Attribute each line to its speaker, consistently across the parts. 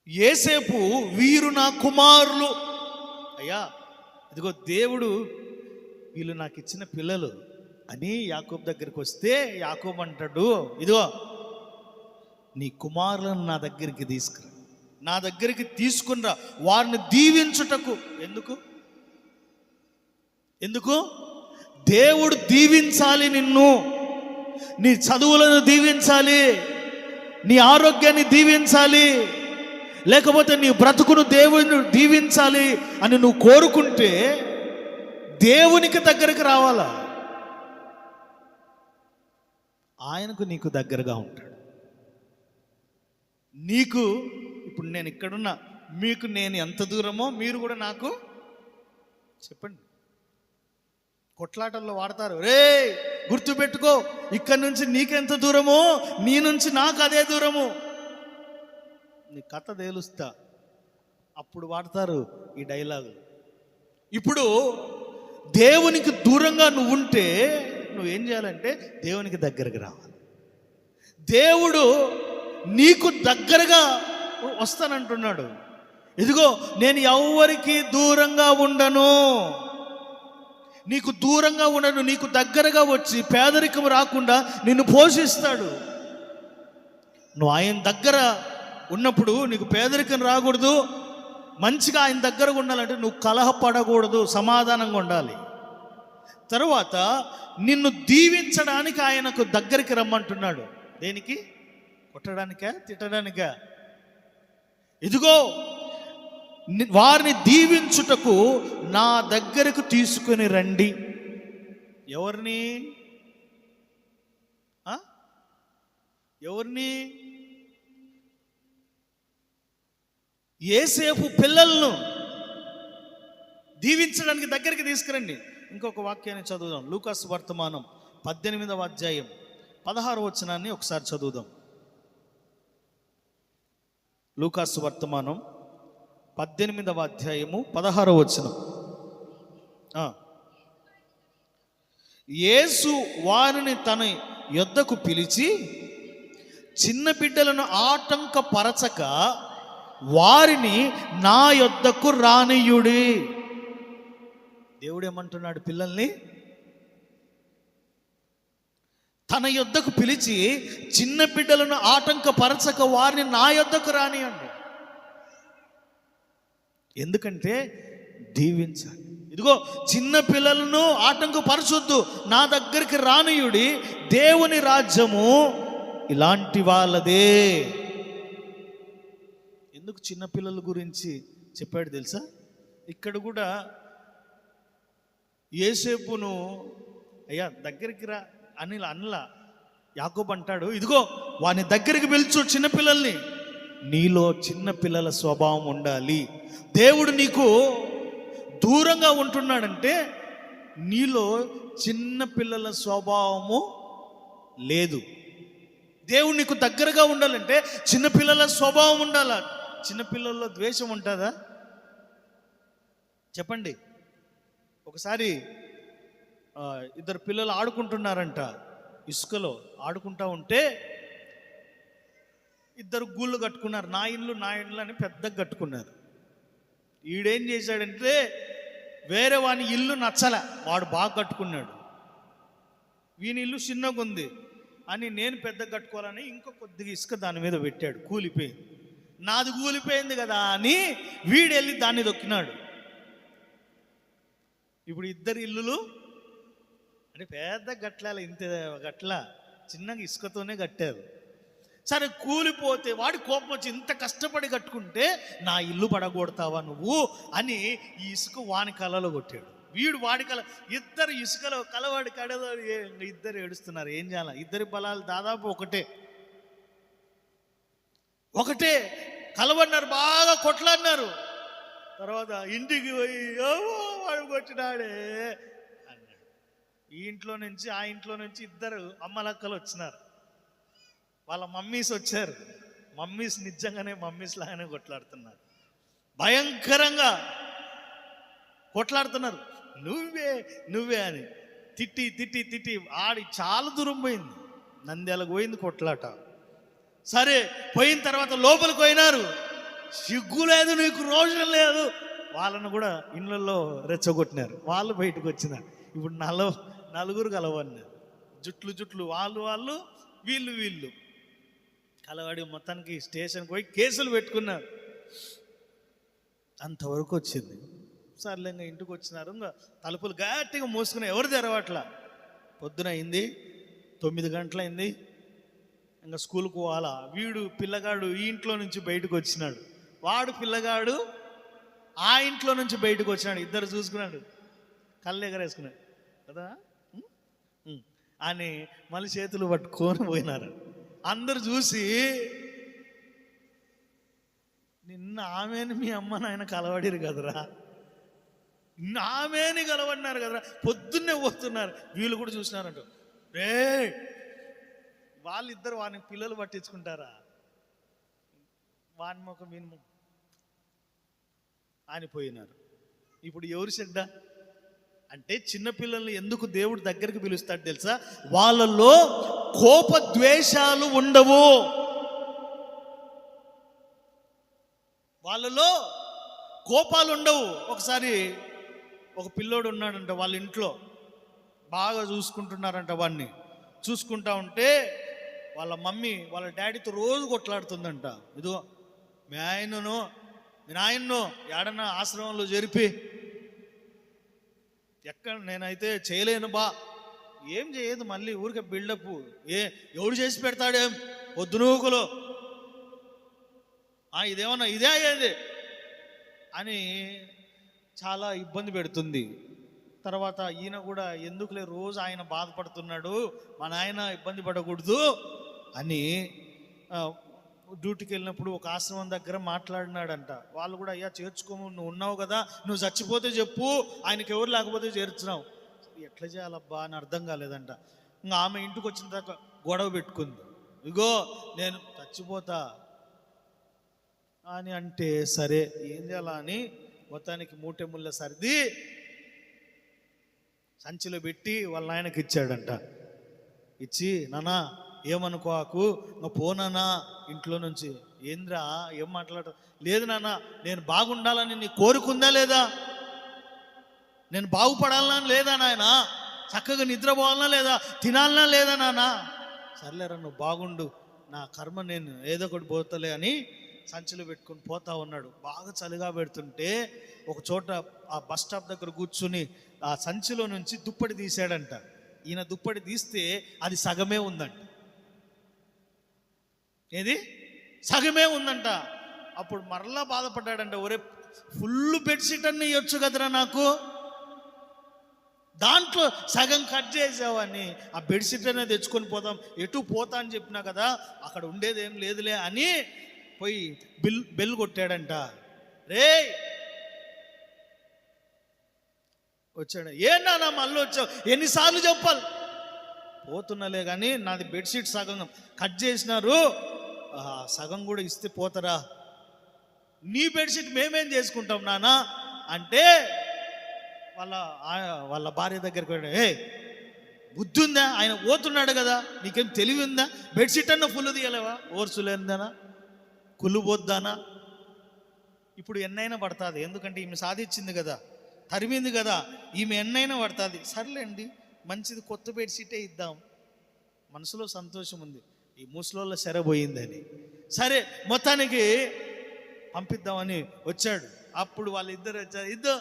Speaker 1: యేసేపు వీరు నా కుమారులు, అయ్యా ఇదిగో దేవుడు వీళ్ళు నాకు ఇచ్చిన పిల్లలు అని యాకోబు దగ్గరికి వస్తే యాకోబు అంటాడు, ఇదిగో నీ కుమారులను నా దగ్గరికి తీసుకురా, నా దగ్గరికి తీసుకునిరా, వారిని దీవించుటకు. ఎందుకు దేవుడు దీవించాలి, నిన్ను, నీ చదువులను దీవించాలి, నీ ఆరోగ్యాన్ని దీవించాలి, లేకపోతే నీ బ్రతుకును దేవుని దీవించాలి అని నువ్వు కోరుకుంటే దేవునికి దగ్గరకు రావాలా, ఆయనకు నీకు దగ్గరగా ఉంటాడు. నీకు ఇప్పుడు నేను ఇక్కడున్నా, మీకు నేను ఎంత దూరమో మీరు కూడా నాకు చెప్పండి. కొట్లాటల్లో వాడతారు, రే గుర్తుపెట్టుకో, ఇక్కడి నుంచి నీకెంత దూరమో నీ నుంచి నాకు అదే దూరము, నీ కథ తేలుస్తా, అప్పుడు వాడతారు ఈ డైలాగు. ఇప్పుడు దేవునికి దూరంగా నువ్వు ఉంటే నువ్వేం చేయాలంటే దేవునికి దగ్గరకు రావాలి. దేవుడు నీకు దగ్గరగా వస్తానంటున్నాడు. ఇదిగో నేను ఎవరికి దూరంగా ఉండను, నీకు దూరంగా ఉండను, నీకు దగ్గరగా వచ్చి పేదరికం రాకుండా నిన్ను పోషిస్తాడు. నువ్వు ఆయన దగ్గర ఉన్నప్పుడు నీకు పేదరికం రాకూడదు, మంచిగా ఆయన దగ్గర ఉండాలంటే నువ్వు కలహపడకూడదు, సమాధానంగా ఉండాలి. తరువాత నిన్ను దీవించడానికి ఆయనకు దగ్గరికి రమ్మంటున్నాడు. దేనికి? కొట్టడానికా, తిట్టడానికా? ఇదిగో వారిని దీవించుటకు నా దగ్గరకు తీసుకుని రండి. ఎవరిని? యేసేపు పిల్లలను దీవించడానికి దగ్గరికి తీసుకురండి. ఇంకొక వాక్యాన్ని చదువుదాం. లూకాసు వర్తమానం 18వ అధ్యాయం 16వ వచనాన్ని ఒకసారి చదువుదాం. లూకాసు వర్తమానం 18వ అధ్యాయము 16వ వచనం. యేసు వారిని తన యొద్దకు పిలిచి చిన్న బిడ్డలను ఆటంకపరచక వారిని నా యొద్దకు రానియుడి. దేవుడు ఏమంటున్నాడు? పిల్లల్ని తన యొద్దకు పిలిచి చిన్న బిడ్డలను ఆటంకపరచక వారిని నా యొద్దకు రానియండి. ఎందుకంటే దీవించాలి. ఇదిగో చిన్న పిల్లలను ఆటంకపరచొద్దు, నా దగ్గరికి రానియుడి, దేవుని రాజ్యము ఇలాంటి వాళ్ళదే. ఎందుకు చిన్నపిల్లల గురించి చెప్పాడు తెలుసా? ఇక్కడ కూడా యేసేపును అయ్యా దగ్గరికి రా అని అనలా. యాకోబు అంటాడు, ఇదిగో వాని దగ్గరికి పిలుచు చిన్నపిల్లల్ని. నీలో చిన్నపిల్లల స్వభావం ఉండాలి. దేవుడు నీకు దూరంగా ఉంటున్నాడంటే నీలో చిన్నపిల్లల స్వభావము లేదు. దేవుడు నీకు దగ్గరగా ఉండాలంటే చిన్నపిల్లల స్వభావం ఉండాలి. చిన్నపిల్లల్లో ద్వేషం ఉంటుందా? చెప్పండి. ఒకసారి ఇద్దరు పిల్లలు ఆడుకుంటున్నారంట, ఇసుకలో ఆడుకుంటా ఉంటే ఇద్దరు గూళ్ళు కట్టుకున్నారు. నా ఇల్లు అని పెద్దగా కట్టుకున్నారు. ఈడేం చేశాడంటే వేరే వాని ఇల్లు నచ్చల, వాడు బాగా కట్టుకున్నాడు. వీని ఇల్లు చిన్నగా ఉంది అని నేను పెద్దగా కట్టుకోవాలని ఇంకో కొద్దిగా ఇసుక దాని మీద పెట్టాడు. కూలిపోయింది. నాది కూలిపోయింది కదా అని వీడు వెళ్ళి దాన్ని దొక్కినాడు. ఇప్పుడు ఇద్దరు ఇల్లులు అంటే పెద్ద గట్లాలి, ఇంత గట్ల చిన్నగా ఇసుకతోనే కట్టారు. సరే కూలిపోతే వాడి కోపం వచ్చి ఇంత కష్టపడి కట్టుకుంటే నా ఇల్లు పడగొడతావా నువ్వు అని ఈ ఇసుక వాని కళలో కొట్టాడు. వీడు వాడి కళ, ఇద్దరు ఇసుకలో కలవాడి కడలో ఇద్దరు ఏడుస్తున్నారు. ఏం చేయాలి? ఇద్దరి బలాలు దాదాపు ఒకటే కలవన్నారు, బాగా కొట్లాడినారు. తర్వాత ఇంటికి పోయి వాడు కొట్టినాడే అన్నాడు. ఈ ఇంట్లో నుంచి ఆ ఇంట్లో నుంచి ఇద్దరు అమ్మలక్కలు వచ్చినారు. వాళ్ళ మమ్మీస్ వచ్చారు. మమ్మీస్ నిజంగానే మమ్మీస్ లాగానే కొట్లాడుతున్నారు, భయంకరంగా కొట్లాడుతున్నారు. నువ్వే అని తిట్టి ఆడి చాలా దూరం పోయింది. నంద్యాలకు పోయింది కొట్లాట. సరే పోయిన తర్వాత లోపలికి పోయినారు. సిగ్గు లేదు, నీకు రోషం లేదు. వాళ్ళను కూడా ఇళ్ళల్లో రెచ్చగొట్టినారు. వాళ్ళు బయటకు వచ్చినారు. ఇప్పుడు నలుగురు కలవన్నారు. జుట్లు వాళ్ళు వీళ్ళు కలవాడి మొత్తానికి స్టేషన్కి పోయి కేసులు పెట్టుకున్నారు. అంతవరకు వచ్చింది. సర్లే ఇంకా ఇంటికి వచ్చినారు. ఇంకా తలుపులు గట్టిగా మూసుకుని ఎవరు తెరవట్లా. పొద్దున అయింది, 9 గంటలైంది. ఇంకా స్కూల్కి పోవాలా. వీడు పిల్లగాడు ఈ ఇంట్లో నుంచి బయటకు వచ్చినాడు, వాడు పిల్లగాడు ఆ ఇంట్లో నుంచి బయటకు వచ్చినాడు. ఇద్దరు చూసుకున్నాడు, కళ్ళు ఎగరేసుకున్నాడు కదా అని మళ్ళీ చేతులు పట్టుకొని పోయినారు. అందరు చూసి, నిన్న ఆమెను మీ అమ్మ నాయన కలవడిరు కదరా, ఆమెని కలవడినారు కదరా, పొద్దున్నే పోతున్నారు. వీళ్ళు కూడా చూసినారంట. రే వాళ్ళిద్దరు వాడిని పిల్లలు పట్టించుకుంటారా, వాని ముఖం వీని ముఖం ఆనిపోయినారు. ఇప్పుడు ఎవరు చెడ్డ అంటే, చిన్నపిల్లల్ని ఎందుకు దేవుడు దగ్గరికి పిలుస్తాడు తెలుసా? వాళ్ళలో కోపద్వేషాలు ఉండవు. వాళ్ళలో కోపాలు ఉండవు. ఒకసారి ఒక పిల్లోడు ఉన్నాడంట వాళ్ళ ఇంట్లో, బాగా చూసుకుంటున్నారంట. వాడిని చూసుకుంటా ఉంటే వాళ్ళ మమ్మీ వాళ్ళ డాడీతో రోజు కొట్లాడుతుందంట. ఇదిగో మీ నాయన్నో ఏడన్నా ఆశ్రమంలో జరిపి, ఎక్కడ నేనైతే చేయలేను బా, ఏం చేయదు, మళ్ళీ ఊరికే బిల్డప్, ఎవడు చేసి పెడతాడేం పొద్దునూకులో, ఇదేమన్నా ఇదే అయ్యేది అని చాలా ఇబ్బంది పెడుతుంది. తర్వాత ఈయన కూడా ఎందుకులే రోజు ఆయన బాధపడుతున్నాడు, మా నాయన ఇబ్బంది పడకూడదు అని డ్యూటీకి వెళ్ళినప్పుడు ఒక ఆశ్రమం దగ్గర మాట్లాడినాడంట. వాళ్ళు కూడా, అయ్యా చేర్చుకోము, నువ్వు ఉన్నావు కదా, నువ్వు చచ్చిపోతే చెప్పు, ఆయనకి ఎవరు లేకపోతే చేర్చున్నావు. ఎట్లా చేయాలబ్బా అని అర్థం కాలేదంట. ఇంకా ఆమె ఇంటికి వచ్చిన దాకా గొడవ పెట్టుకుంది. ఇగో నేను చచ్చిపోతా అని అంటే, సరే ఏం చేయాలా అని మొత్తానికి మూటె ముళ్ళ సర్ది సంచిలో పెట్టి వాళ్ళ నాయనకి ఇచ్చాడంట. ఇచ్చి, నానా ఏమనుకోకు, నువ్వు పోనానా ఇంట్లో నుంచి. ఏంద్రా ఏం మాట్లాడ? లేదు నాన్న, నేను బాగుండాలని నీ కోరుకుందా లేదా, నేను బాగుపడాలనా లేదా నాయన, చక్కగా నిద్రపోవాలనా లేదా, తినాలనా లేదా నాన్న. సర్లేరా నువ్వు బాగుండు, నా కర్మ నేను ఏదో ఒకటి పోతలే అని సంచిలో పెట్టుకుని పోతా ఉన్నాడు. బాగా చలిగా పెడుతుంటే ఒక చోట ఆ బస్ స్టాప్ దగ్గర కూర్చుని ఆ సంచిలో నుంచి దుప్పటి తీసాడంట. ఈయన దుప్పటి తీస్తే అది సగమే ఉందంట. ఏది సగమే ఉందంట. అప్పుడు మరలా బాధపడ్డాడంట, ఒరే ఫుల్ బెడ్షీట్ అన్నీ ఇవ్వచ్చు కదరా నాకు, దాంట్లో సగం కట్ చేసావని ఆ బెడ్షీట్ అనేది తెచ్చుకొని పోతాం, ఎటు పోతా అని చెప్పినా కదా, అక్కడ ఉండేది ఏం లేదులే అని పోయి బెల్ కొట్టాడంట. రే వచ్చాడు. ఏనా మళ్ళీ వచ్చావు, ఎన్నిసార్లు చెప్పాలి, పోతున్నలే కానీ నాది బెడ్షీట్ సగం కట్ చేసినారు, సగం కూడా ఇస్తే పోతారా, నీ బెడ్షీట్ మేమేం చేసుకుంటాం నాన్న అంటే, వాళ్ళ భార్య దగ్గరికి వెళ్ళి, బుద్ధి ఉందా, ఆయన పోతున్నాడు కదా, నీకేం తెలివి ఉందా, బెడ్షీట్ అన్న ఫుల్ తీయలేవా, ఓర్చులేందానా, కుళ్ళు పోద్దానా. ఇప్పుడు ఎన్నైనా పడుతుంది, ఎందుకంటే ఈమె సాధించింది కదా, తరిమింది కదా, ఈమె ఎన్నైనా పడుతుంది. సర్లేండి మంచిది, కొత్త బెడ్షీటే ఇద్దాం, మనసులో సంతోషం ఉంది, ఈ ముసలోళ్ళ సెరబోయిందని. సరే మొత్తానికి పంపిద్దామని వచ్చాడు. అప్పుడు వాళ్ళిద్దరు వచ్చారు.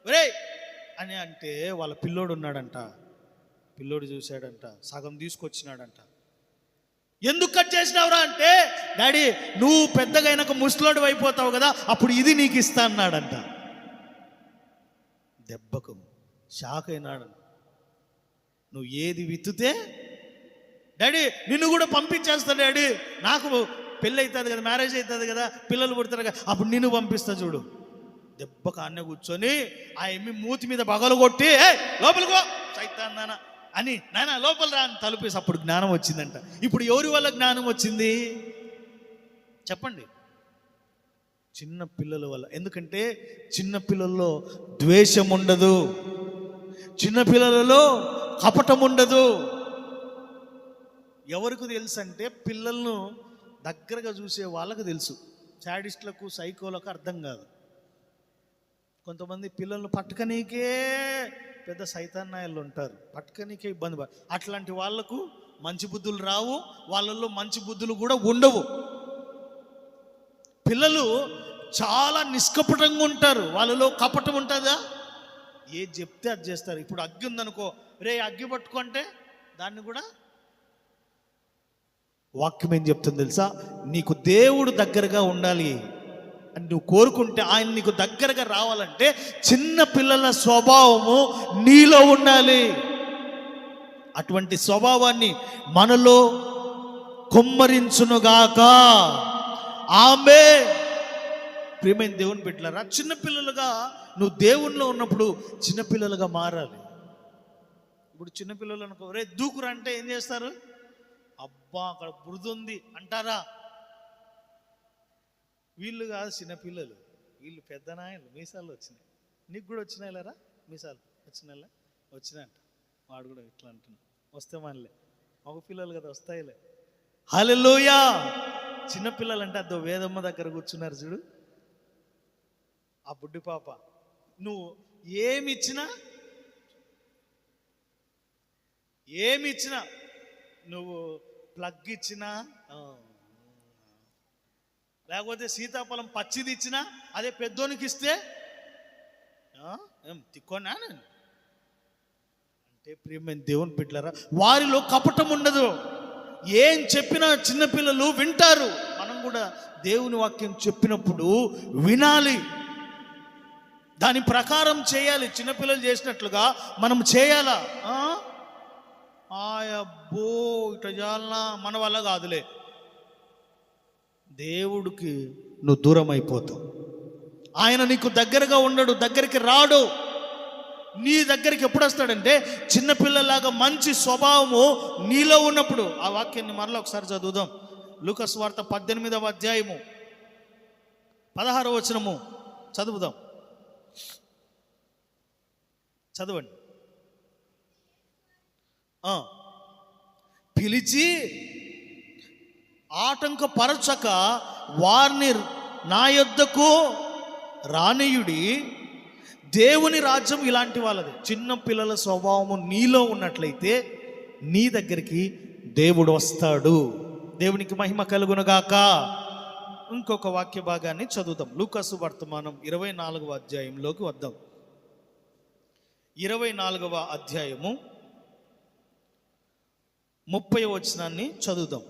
Speaker 1: ఒరే అని అంటే వాళ్ళ పిల్లోడు ఉన్నాడంట. పిల్లోడు చూశాడంట, సగం తీసుకొచ్చినాడంట. ఎందుకు కట్ చేసినావురా అంటే, డాడీ నువ్వు పెద్దగా అయినాక ముసలోడు అయిపోతావు కదా, అప్పుడు ఇది నీకు ఇస్తా అన్నాడంట. దెబ్బకు షాక్ అయినాడు. నువ్వు ఏది విత్తుతే డాడీ నిన్ను కూడా పంపించేస్తా డాడీ, నాకు పెళ్ళి అవుతుంది కదా, మ్యారేజ్ అవుతుంది కదా, పిల్లలు పుడతారు కదా, అప్పుడు నిన్ను పంపిస్తా చూడు. దెబ్బ కాన్నే కూర్చొని ఆ ఎమ్మి మూతి మీద బగలు కొట్టి, లోపలికో సైతాన్నానా అని, నాయన లోపల రా అని తలుపేసి అప్పుడు జ్ఞానం వచ్చిందంట. ఇప్పుడు ఎవరి వల్ల జ్ఞానం వచ్చింది చెప్పండి? చిన్న పిల్లల వల్ల. ఎందుకంటే చిన్న పిల్లల్లో ద్వేషం ఉండదు, చిన్న పిల్లలలో కపటం ఉండదు. ఎవరికి తెలుసు అంటే, పిల్లలను దగ్గరగా చూసే వాళ్ళకు తెలుసు. శాడిస్టులకు సైకోలకు అర్థం కాదు. కొంతమంది పిల్లలు పట్టుకనీకే పెద్ద సైతాన్నాయాలు ఉంటారు, పట్టుకనీకే ఇబ్బంది. అట్లాంటి వాళ్లకు మంచి బుద్ధులు రావు, వాళ్ళల్లో మంచి బుద్ధులు కూడా ఉండవు. పిల్లలు చాలా నిష్కపటంగా ఉంటారు, వాళ్ళలో కపటం ఉంటుందా? ఏది చెప్తే అది చేస్తారు. ఇప్పుడు అగ్గి ఉందనుకో, రే అగ్గి పట్టుకుంటే దాన్ని కూడా వాక్యం ఏం చెప్తుంది తెలుసా? నీకు దేవుడు దగ్గరగా ఉండాలి అని నువ్వు కోరుకుంటే, ఆయన నీకు దగ్గరగా రావాలంటే చిన్న పిల్లల స్వభావము నీలో ఉండాలి. అటువంటి స్వభావాన్ని మనలో కుమ్మరించునుగాక. ఆమేన్. ప్రియమైన దేవుని బిడ్డలారా, చిన్నపిల్లలుగా నువ్వు దేవునిలో ఉన్నప్పుడు చిన్నపిల్లలుగా మారాలి. ఇప్పుడు చిన్నపిల్లలు అనుకో, రే దూకురా అంటే ఏం చేస్తారు? అబ్బా అక్కడ బురదుంది అంటారా? వీళ్ళు కాదు చిన్నపిల్లలు, వీళ్ళు పెద్ద నాయలు. మీసాలు వచ్చినాయి, నీకు కూడా వచ్చినాయి లేరా? మీసాలు వచ్చినాయిలే, వచ్చినాయంట. వాడు కూడా ఇట్లా అంటున్నా, వస్తే మనలే మగ పిల్లలు కదా, వస్తాయిలే. హల్లెలూయా. చిన్నపిల్లలు అంటే అదో వేదమ్మ దగ్గర కూర్చున్నారు చూడు, ఆ బుడ్డి పాప. నువ్వు ఏమిచ్చినా నువ్వు ప్లగ్ ఇచ్చినా, లేకపోతే సీతాఫలం పచ్చిది ఇచ్చినా, అదే పెద్దోనికి ఇస్తే ఏం తిక్కోనా నేను అంటే. ప్రియమైన దేవుని బిడ్డలారా, వారిలో కపటం ఉండదు. ఏం చెప్పినా చిన్నపిల్లలు వింటారు. మనం కూడా దేవుని వాక్యం చెప్పినప్పుడు వినాలి, దాని ప్రకారం చేయాలి. చిన్నపిల్లలు చేసినట్లుగా మనం చేయాలా? అబ్బో ఇట్లా చేయాలన్నా మన వల్ల కాదులే. దేవుడికి నువ్వు దూరం అయిపోతావు. ఆయన నీకు దగ్గరగా ఉండడు, దగ్గరికి రాడు. నీ దగ్గరికి ఎప్పుడు వస్తాడంటే చిన్నపిల్లలాగా మంచి స్వభావము నీలో ఉన్నప్పుడు. ఆ వాక్యాన్ని మరలా ఒకసారి చదువుదాం. లూకా సువార్త 18వ అధ్యాయము 16వ వచనము చదువుదాం. చదవండి. పిలిచి ఆటంకపరచక వారిని నా యొద్దకు రానియుడి. దేవుని రాజ్యం ఇలాంటి వాళ్ళది. చిన్న పిల్లల స్వభావము నీలో ఉన్నట్లయితే నీ దగ్గరికి దేవుడు వస్తాడు. దేవునికి మహిమ కలుగునుగాక. ఇంకొక వాక్య భాగాన్ని చదువుదాం. లూకా సువార్త 24వ అధ్యాయంలోకి వద్దాం. 24వ అధ్యాయము 30వ వచనాన్ని చదువుదాం.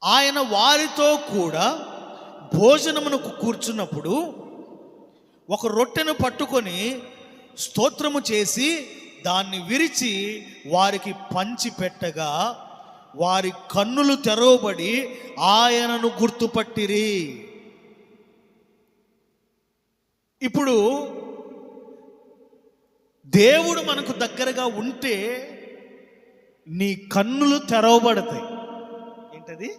Speaker 1: ఆయన వారితో కూడా భోజనమునకు కూర్చున్నప్పుడు ఒక రొట్టెను పట్టుకొని స్తోత్రము చేసి దాన్ని విరిచి వారికి పంచి పెట్టగా వారి కన్నులు తెరవబడి ఆయనను గుర్తుపట్టిరి. ఇప్పుడు దేవుడు మనకు దగ్గరగా ఉంటే నీ కన్నులు తెరవబడతాయి. ఏంటది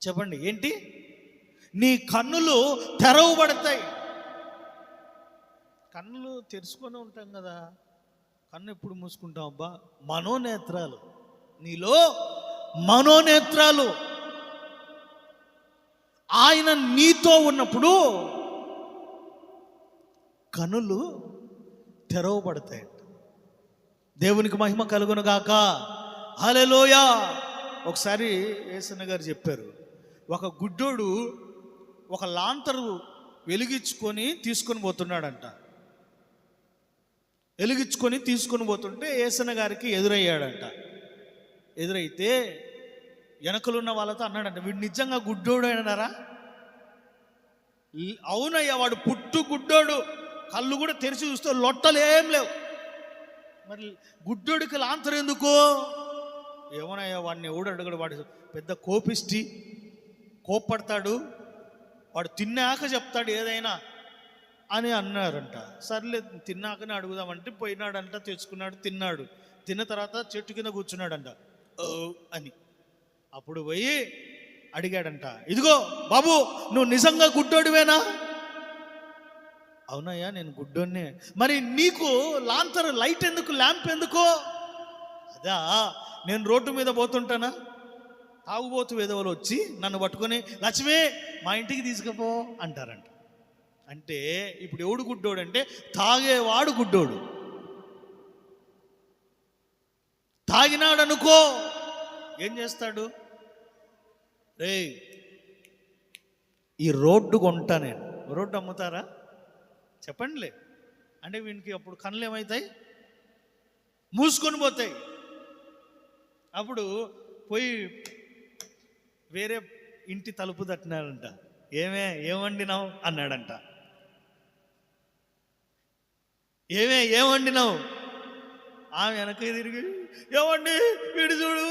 Speaker 1: చెప్పండి? ఏంటి? నీ కన్నులు తెరవబడతాయి. కన్నులు తెరుచుకొని ఉంటాం కదా, కన్ను ఎప్పుడు మూసుకుంటాం? అబ్బా, మనోనేత్రాలు. నీలో మనోనేత్రాలు. ఆయన నీతో ఉన్నప్పుడు కన్నులు తెరవబడతాయంట. దేవునికి మహిమ కలుగునుగాక. హల్లెలూయా. ఒకసారి యేసన్న గారు చెప్పారు, ఒక గుడ్డోడు ఒక లాంతరు వెలిగించుకొని తీసుకొని పోతున్నాడంట. వెలిగించుకొని తీసుకొని పోతుంటే యేసన్న గారికి ఎదురయ్యాడంట. ఎదురైతే వెనకలున్న వాళ్ళతో అన్నాడంట, వీడు నిజంగా గుడ్డోడు అయినారా? అవునయ్యా, వాడు పుట్టు గుడ్డోడు, కళ్ళు కూడా తెరిచి చూస్తే లొట్టలు ఏం లేవు. మరి గుడ్డోడికి లాంతరు ఎందుకు? ఏమోనయ్యా, వాడిని ఎవడు అడగడు, వాడు పెద్ద కోపిష్టి, కోప్పడతాడు, వాడు తిన్నాక చెప్తాడు ఏదైనా అని అన్నారంట. సర్లే తిన్నాకనే అడుగుదామంటే పోయినాడంట, తెచ్చుకున్నాడు, తిన్నాడు. తిన్న తర్వాత చెట్టు కింద కూర్చున్నాడంట అని. అప్పుడు పోయి అడిగాడంట, ఇదిగో బాబు, నువ్వు నిజంగా గుడ్డోడివేనా? అవునయ్యా, నేను గుడ్డోన్నే. మరి నీకు లాంతరు లైట్ ఎందుకు, ల్యాంప్ ఎందుకు? అదా, నేను రోడ్డు మీద పోతుంటానా, తాగుబోతు విధవలు వచ్చి నన్ను పట్టుకొని లక్ష్మి మా ఇంటికి తీసుకుపో అంటారంట. అంటే ఇప్పుడు ఎవడు గుడ్డోడు అంటే తాగేవాడు గుడ్డోడు. తాగినాడు అనుకో ఏం చేస్తాడు, రే ఈ రోడ్డు కొంటా, నేను రోడ్డు అమ్ముతారా చెప్పండిలే అంటే వీనికి అప్పుడు కళ్ళు ఏమవుతాయి, మూసుకొని పోతాయి. అప్పుడు పోయి వేరే ఇంటి తలుపు తట్టినాడంట, ఏం వండినావు అన్నాడంట. ఏం వండినావు, ఆమె వెనక తిరిగి ఏమండి వీడు చూడు,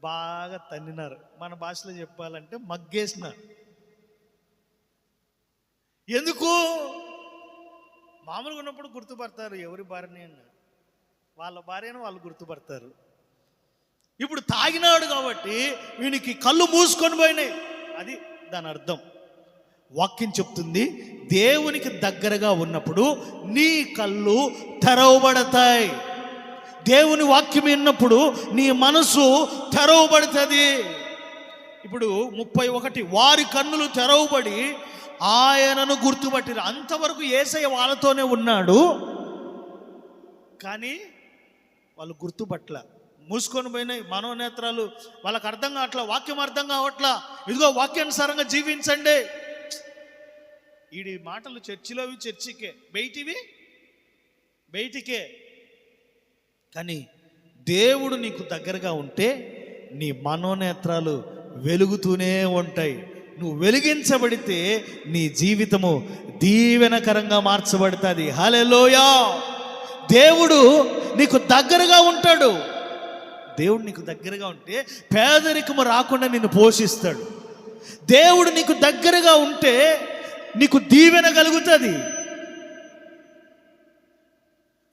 Speaker 1: బాగా తన్నినారు. మన భాషలో చెప్పాలంటే మగ్గేసినారు. ఎందుకు, మామూలుగా ఉన్నప్పుడు గుర్తుపడతారు ఎవరి భార్యని అన్న, వాళ్ళ భార్యను వాళ్ళు గుర్తుపడతారు. ఇప్పుడు తాగినాడు కాబట్టి వీనికి కళ్ళు మూసుకొని పోయినాయి. అది దాని అర్థం. వాక్యం చెప్తుంది, దేవునికి దగ్గరగా ఉన్నప్పుడు నీ కళ్ళు తెరవబడతాయి. దేవుని వాక్యం విన్నప్పుడు నీ మనసు తెరవబడుతుంది. ఇప్పుడు 31, వారి కన్నులు తెరవబడి ఆయనను గుర్తుపట్టిరు. అంతవరకు యేసయ్య వాళ్ళతోనే ఉన్నాడు, కానీ వాళ్ళు గుర్తుపట్ల, మూసుకొని పోయినాయి మనోనేత్రాలు. వాళ్ళకి అర్థం కావట్లా, వాక్యం అర్థం కావట్లా. ఇదిగో వాక్యానుసారంగా జీవించండి. ఈడి మాటలు చర్చిలోవి చర్చికే, బయటికే. కానీ దేవుడు నీకు దగ్గరగా ఉంటే నీ మనోనేత్రాలు వెలుగుతూనే ఉంటాయి. నువ్వు వెలిగించబడితే నీ జీవితము దీవెనకరంగా మార్చబడుతుంది. హల్లెలూయా. దేవుడు నీకు దగ్గరగా ఉంటాడు. దేవుడు నీకు దగ్గరగా ఉంటే పేదరికము రాకుండా నిన్ను పోషిస్తాడు. దేవుడు నీకు దగ్గరగా ఉంటే నీకు దీవెన కలుగుతుంది.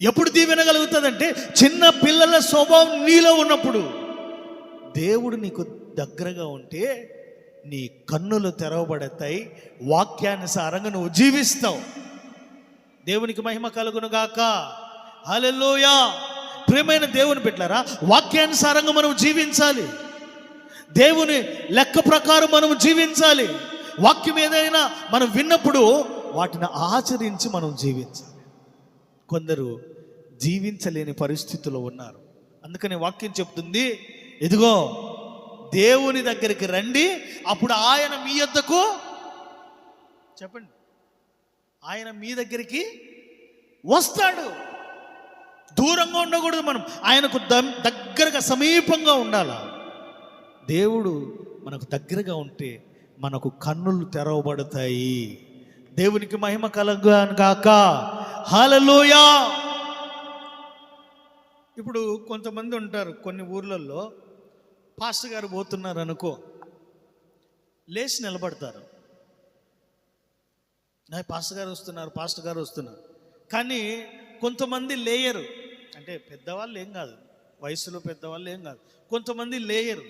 Speaker 1: ఎప్పుడు దీవెన కలుగుతుంది అంటే చిన్న పిల్లల స్వభావం నీలో ఉన్నప్పుడు. దేవుడు నీకు దగ్గరగా ఉంటే నీ కన్నులు తెరవబడతాయి, వాక్యానుసారంగా నువ్వు జీవిస్తావు. దేవునికి మహిమ కలుగును గాక. హల్లెలూయా. ప్రియమైన దేవుని బిడ్డలారా, వాక్యానుసారంగా మనం జీవించాలి. దేవుని లెక్క ప్రకారం మనం జీవించాలి. వాక్యం ఏదైనా మనం విన్నప్పుడు వాటిని ఆచరించి మనం జీవించాలి. కొందరు జీవించలేని పరిస్థితుల్లో ఉన్నారు. అందుకని వాక్యం చెప్తుంది, ఇదిగో దేవుని దగ్గరికి రండి, అప్పుడు ఆయన మీ యొద్దకు, చెప్పండి, ఆయన మీ దగ్గరికి వస్తాడు. దూరంగా ఉండకూడదు, మనం ఆయనకు దగ్గరగా సమీపంగా ఉండాలి. దేవుడు మనకు దగ్గరగా ఉంటే మనకు కన్నులు తెరవబడతాయి. దేవునికి మహిమ కలుగును గాక. హల్లెలూయా. ఇప్పుడు కొంతమంది ఉంటారు కొన్ని ఊర్లలో, పాస్టర్ గారు పోతున్నారు అనుకో, లేచి నిలబడతారు. పాస్టర్ గారు వస్తున్నారు. కానీ కొంతమంది లేయరు, అంటే పెద్దవాళ్ళు ఏం కాదు, వయసులో పెద్దవాళ్ళు ఏం కాదు, కొంతమంది లేయరు.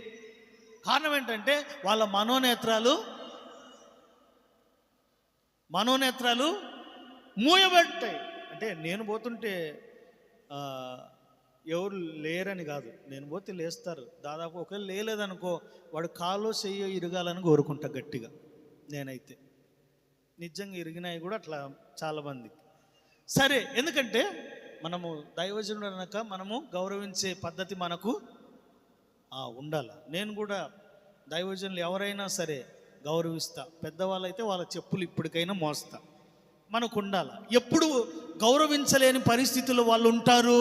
Speaker 1: కారణం ఏంటంటే వాళ్ళ మనోనేత్రాలు మూయబట్టాయి. అంటే నేను పోతుంటే ఎవరు లేరని కాదు, నేను పోతే లేస్తారు. దాదాపు ఒకవేళ లేలేదనుకో, వాడు కాలో చెయ్యో ఇరగాలని కోరుకుంటా గట్టిగా. నేనైతే నిజంగా ఇరిగినాయి కూడా అట్లా చాలామంది. సరే, ఎందుకంటే మనము దైవజనుడు అనక మనము గౌరవించే పద్ధతి మనకు ఉండాలి. నేను కూడా దైవజనులు ఎవరైనా సరే గౌరవిస్తా. పెద్దవాళ్ళు అయితే వాళ్ళ చెప్పులు ఇప్పటికైనా మోస్తా. మనకు ఉండాలి. ఎప్పుడు గౌరవించలేని పరిస్థితుల్లో వాళ్ళు ఉంటారు,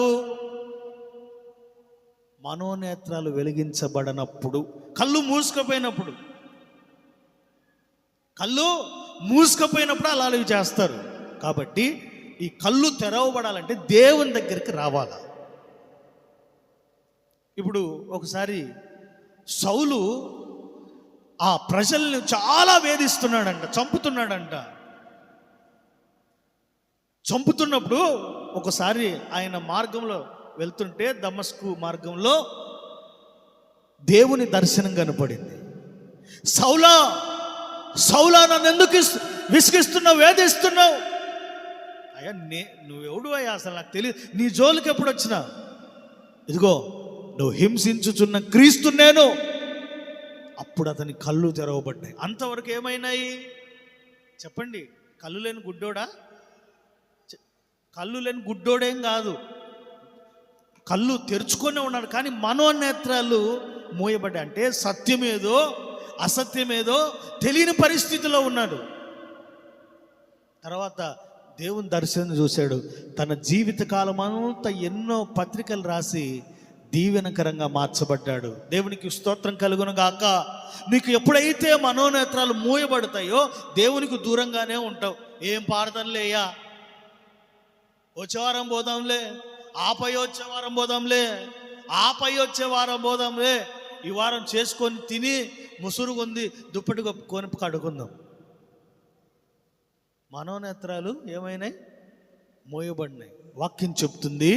Speaker 1: మనోనేత్రాలు వెలిగించబడనప్పుడు, కళ్ళు మూసుకుపోయినప్పుడు అలావి చేస్తారు. కాబట్టి ఈ కళ్ళు తెరవబడాలంటే దేవుని దగ్గరికి రావాలా. ఇప్పుడు ఒకసారి సౌలు ఆ ప్రజల్ని చాలా వేధిస్తున్నాడంట, చంపుతున్నప్పుడు ఒకసారి ఆయన మార్గంలో వెళ్తుంటే దమస్కు మార్గంలో దేవుని దర్శనం కనపడింది. సౌలా నన్ను ఎందుకు విసిగిస్తున్నావు, వేధిస్తున్నావు? అయ్యా నువ్వెవడు అయ్యా, అసలు నాకు తెలియదు, నీ జోలికి ఎప్పుడు వచ్చినా ఇదిగో నువ్వు హింసించుచున్న క్రీస్తు నేను. అప్పుడు అతని కళ్ళు తెరవబడ్డాయి. అంతవరకు ఏమైనాయి చెప్పండి? కళ్ళు లేని గుడ్డోడా? కళ్ళు లేని గుడ్డోడేం కాదు, కళ్ళు తెరుచుకొని ఉన్నాడు, కానీ మనోనేత్రాలు మూయబడ్డాయి. అంటే సత్యమేదో అసత్యమేదో తెలియని పరిస్థితిలో ఉన్నాడు. తర్వాత దేవుని దర్శనం చూశాడు. తన జీవితకాలం అంతా ఎన్నో పత్రికలు రాసి దీవెనకరంగా మార్చబడ్డాడు. దేవునికి స్తోత్రం కలుగును గాక. నీకు ఎప్పుడైతే మనోనేత్రాలు మూయబడతాయో దేవునికి దూరంగానే ఉంటావు. ఏం పాడతానులేయ్యా, వచ్చే వారం పోదాంలే, ఆపై వచ్చే వారం పోదాంలే, ఆపై వచ్చే వారం పోదాంలే, ఈ వారం చేసుకొని తిని ముసురుగుంది దుప్పటి కొని కడుకుందాం. మనోనేత్రాలు ఏమైనాయి? మోయబడినాయి. వాక్యం చెప్తుంది,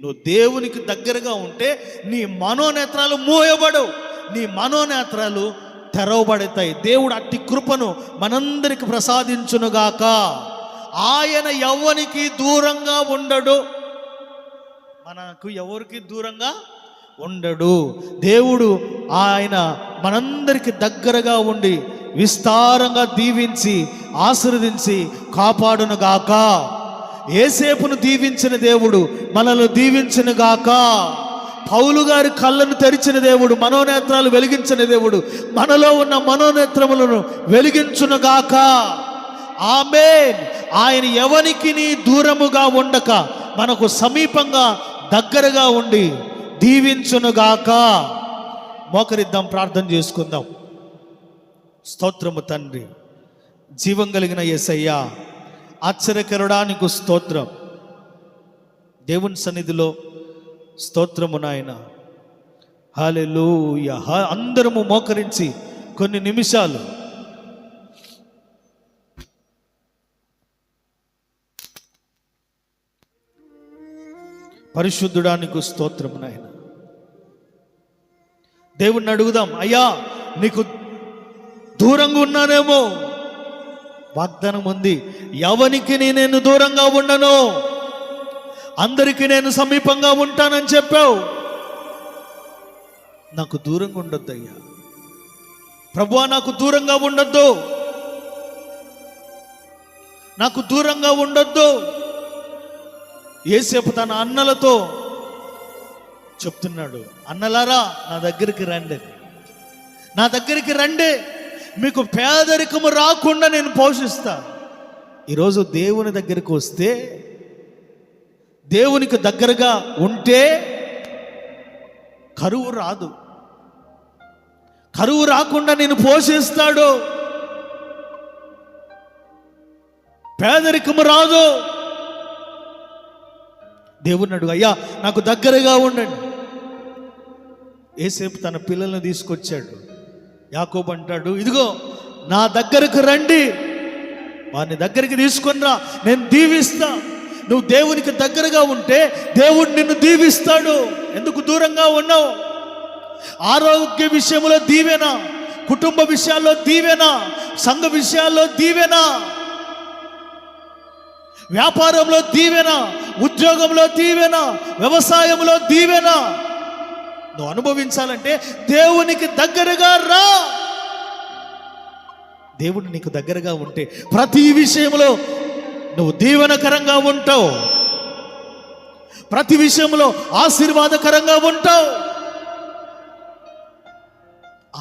Speaker 1: నువ్వు దేవునికి దగ్గరగా ఉంటే నీ మనోనేత్రాలు మోయబడవు, నీ మనోనేత్రాలు తెరవబడతాయి. దేవుడు అట్టి కృపను మనందరికి ప్రసాదించునుగాక. ఆయన ఎవ్వనికి దూరంగా ఉండడు, మనకు ఎవరికి దూరంగా ఉండడు. దేవుడు ఆయన మనందరికి దగ్గరగా ఉండి విస్తారంగా దీవించి ఆశీర్వదించి కాపాడునుగాక. యేసేపును దీవించిన దేవుడు మనల్ని దీవించునుగాక. పౌలు గారి కళ్ళను తెరిచిన దేవుడు, మనోనేత్రాలు వెలిగించిన దేవుడు మనలో ఉన్న మనోనేత్రములను వెలిగించునుగాక. ఆమేన్. ఆయన ఎవనికి దూరముగా ఉండక మనకు సమీపంగా దగ్గరగా ఉండి దీవించునుగాక. మోకరిద్దాం, ప్రార్థన చేసుకుందాం. స్తోత్రము తండ్రి, జీవం కలిగిన యేసయ్యా, ఆశ్చర్యకరుడానికి స్తోత్రం. దేవుని సన్నిధిలో స్తోత్రము నాయన. హల్లెలూయా. అందరము మోకరించి కొన్ని నిమిషాలు పరిశుద్ధుడానికి స్తోత్రము నాయన. దేవుణ్ణి అడుగుదాం, అయ్యా నీకు దూరంగా ఉన్నానేమో. వాగ్దానం ఉంది, ఎవనికి నేను దూరంగా ఉండను, అందరికీ నేను సమీపంగా ఉంటానని చెప్పావు. నాకు దూరంగా ఉండొద్దు అయ్యా ప్రభువా, నాకు దూరంగా ఉండొద్దు, నాకు దూరంగా ఉండొద్దు. యేసేపు తన అన్నలతో చెప్తున్నాడు, అన్నలారా నా దగ్గరికి రండి, నా దగ్గరికి రండి, మీకు పేదరికము రాకుండా నేను పోషిస్తా. ఈరోజు దేవుని దగ్గరికి వస్తే, దేవునికి దగ్గరగా ఉంటే కరువు రాదు, కరువు రాకుండా నేను పోషిస్తాడు, పేదరికము రాదు. దేవుని అడుగు, అయ్యా నాకు దగ్గరగా ఉండండి. యేసేపు తన పిల్లల్ని తీసుకొచ్చాడు. యాకోబు అంటాడు, ఇదిగో నా దగ్గరకు రండి, వారిని దగ్గరికి తీసుకునిరా, నేను దీవిస్తా. నువ్వు దేవునికి దగ్గరగా ఉంటే దేవుడు నిన్ను దీవిస్తాడు. ఎందుకు దూరంగా ఉన్నావు? ఆరోగ్య విషయంలో దీవెన, కుటుంబ విషయాల్లో దీవెన, సంఘ విషయాల్లో దీవెన, వ్యాపారంలో దీవెన, ఉద్యోగంలో దీవెన, వ్యవసాయంలో దీవెన నువ్వు అనుభవించాలంటే దేవునికి దగ్గరగా రా. దేవుడు నీకు దగ్గరగా ఉంటే ప్రతి విషయంలో నువ్వు దీవెనకరంగా ఉంటావు, ప్రతి విషయంలో ఆశీర్వాదకరంగా ఉంటావు.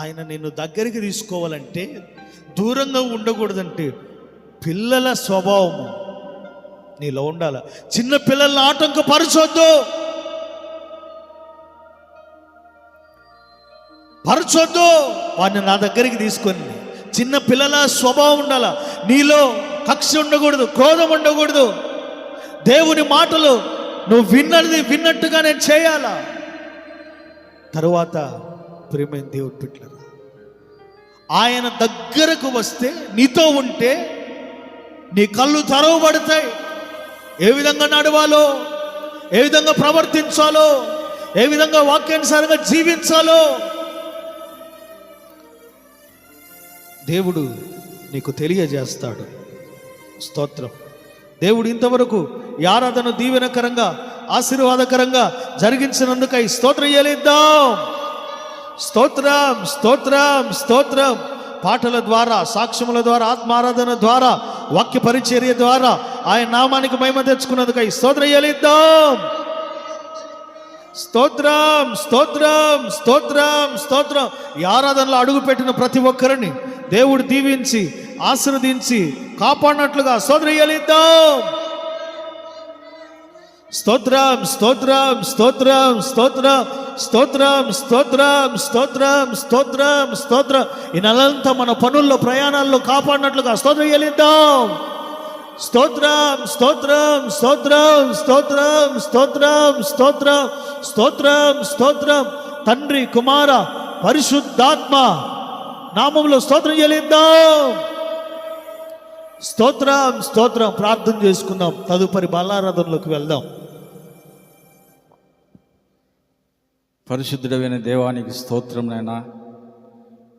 Speaker 1: ఆయన నిన్ను దగ్గరికి తీసుకోవాలంటే, దూరంగా ఉండకూడదంటే పిల్లల స్వభావము నీలో ఉండాల. చిన్న పిల్లల్ని ఆటంకపరచొద్దు, పరచొద్దు. వాడిని నా దగ్గరికి తీసుకొని, చిన్న పిల్లల స్వభావం ఉండాల నీలో. కక్ష ఉండకూడదు, క్రోధం ఉండకూడదు. దేవుని మాటలు నువ్వు విన్నది విన్నట్టుగా నేను చేయాలా. తరువాత ప్రియమైన దేవుని బిడ్డలారా, ఆయన దగ్గరకు వస్తే, నీతో ఉంటే నీ కళ్ళు తెరవబడతాయి. ఏ విధంగా నడవాలో, ఏ విధంగా ప్రవర్తించాలో, ఏ విధంగా వాక్యానుసారంగా జీవించాలో దేవుడు నీకు తెలియజేస్తాడు. స్తోత్రం. దేవుడు ఇంతవరకు ఈ ఆరాధన దీవెనకరంగా ఆశీర్వాదకరంగా జరిగించినందుకై స్తోత్రం చెల్లిద్దాం. స్తోత్రం, స్తోత్రం, స్తోత్రం. పాటల ద్వారా, సాక్ష్యముల ద్వారా, ఆత్మారాధన ద్వారా, వాక్య పరిచర్య ద్వారా ఆయన నామానికి మహిమ తెచ్చుకున్నందుకై స్తోత్రం చెల్లిద్దాం. స్తోత్రం, స్తోత్రం, స్తోత్రం, స్తోత్రం. ఈ ఆరాధనలో అడుగుపెట్టిన ప్రతి ఒక్కరిని దేవుడు దీవించి ఆశీర్వదించి కాపాడినట్లుగా స్తోత్రం చెల్లిద్దాం. స్తోత్రం, స్తోత్రం, స్తోత్రం, స్తోత్రం, స్తోత్రం, స్తోత్రం, స్తోత్రం, స్తోత్రం, స్తోత్రం. ఈ నెలంతా మన పనుల్లో ప్రయాణాల్లో కాపాడినట్లుగా స్తోత్రం చెల్లిద్దాం. స్తోత్రం, స్తోత్రం, స్తోత్రం, స్తోత్రం, స్తోత్రం, స్తోత్రం, స్తోత్రం, స్తోత్రం. తండ్రి, కుమార, పరిశుద్ధాత్మ నామములో స్తోత్రం చెల్లిద్దాం. స్తోత్రం, స్తోత్రం. ప్రార్థన చేసుకుందాం. తదుపరి బలారాధనలోకి వెళ్దాం.
Speaker 2: పరిశుద్ధుడైన దేవానికి స్తోత్రం నాయనా.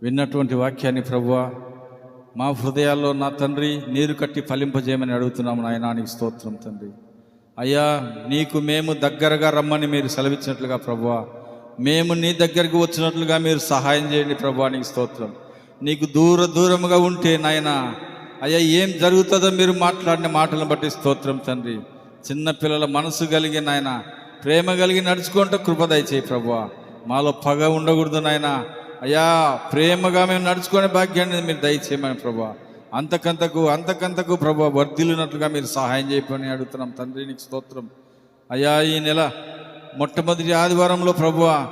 Speaker 2: విన్నటువంటి వాక్యాన్ని ప్రభువా మా హృదయాల్లో నా తండ్రి నీరు కట్టి ఫలింపజేయమని అడుగుతున్నాము నాయనా. నీకు స్తోత్రం తండ్రి. అయ్యా, నీకు మేము దగ్గరగా రమ్మని మీరు సెలవిచ్చినట్లుగా ప్రభువా మేము నీ దగ్గరికి వచ్చినట్లుగా మీరు సహాయం చేయండి ప్రభువా. నీకు స్తోత్రం. నీకు దూరముగా ఉంటే నాయనా అయ్యా ఏం జరుగుతుందో మీరు మాట్లాడిన మాటలను బట్టి స్తోత్రం తండ్రి. చిన్నపిల్లల మనసు కలిగి నాయన ప్రేమ కలిగి నడుచుకుంటూ కృప దయచేయి ప్రభువా. మాలో పగ ఉండకూడదు నాయన. అయ్యా, ప్రేమగా మేము నడుచుకునే భాగ్యాన్ని మీరు దయచేయమని ప్రభువా. అంతకంతకు ప్రభువా వర్ధిల్లినట్లుగా మీరు సహాయం చేయమని అడుగుతున్నాం తండ్రి. నీకు స్తోత్రం. అయ్యా, ఈ నెల మొట్టమొదటి ఆదివారంలో ప్రభువా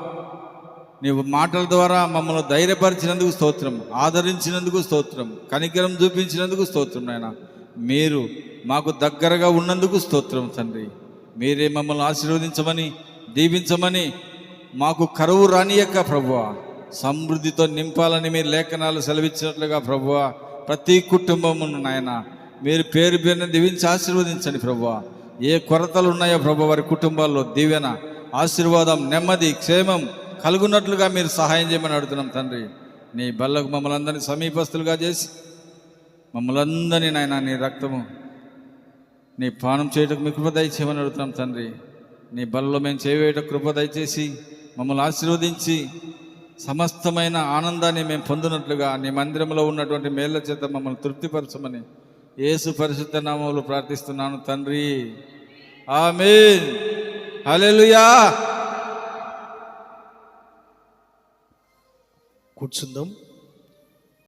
Speaker 2: నీవు మాటల ద్వారా మమ్మల్ని ధైర్యపరిచినందుకు స్తోత్రం, ఆదరించినందుకు స్తోత్రం, కనికరం చూపించినందుకు స్తోత్రం నాయన. మీరు మాకు దగ్గరగా ఉన్నందుకు స్తోత్రం తండ్రి. మీరే మమ్మల్ని ఆశీర్వదించమని దీవించమని మాకు కరువు రానియక్క ప్రభువా సమృద్ధితో నింపాలని మీరు లేఖనాలు సెలవిచ్చినట్లుగా ప్రభువా ప్రతి కుటుంబమును నాయన మీరు పేరు పేరున దీవించి ఆశీర్వదించండి ప్రభువా. ఏ కొరతలు ఉన్నాయో ప్రభు వారి కుటుంబాల్లో దీవెన, ఆశీర్వాదం, నెమ్మది, క్షేమం కలుగున్నట్లుగా మీరు సహాయం చేయమని అడుగుతున్నాం తండ్రి. నీ బల్లకు మమ్మల్ని అందరినీ సమీపస్తులుగా చేసి మమ్మల్ని అందరినీ నాయన నీ రక్తము నీ పానం చేయటకు మీ కృప దయచేయమని అడుగుతున్నాం తండ్రి. నీ బలలో మేము చేయవేట కృప దయచేసి మమ్మల్ని ఆశీర్వదించి సమస్తమైన ఆనందాన్ని మేము పొందినట్లుగా నీ మందిరంలో ఉన్నటువంటి మేళ్ల చేత మమ్మల్ని తృప్తిపరచమని యేసు పరిశుద్ధ నామములో ప్రార్థిస్తున్నాను తండ్రి. ఆమేన్. హల్లెలూయా.
Speaker 1: కూర్చుందాం.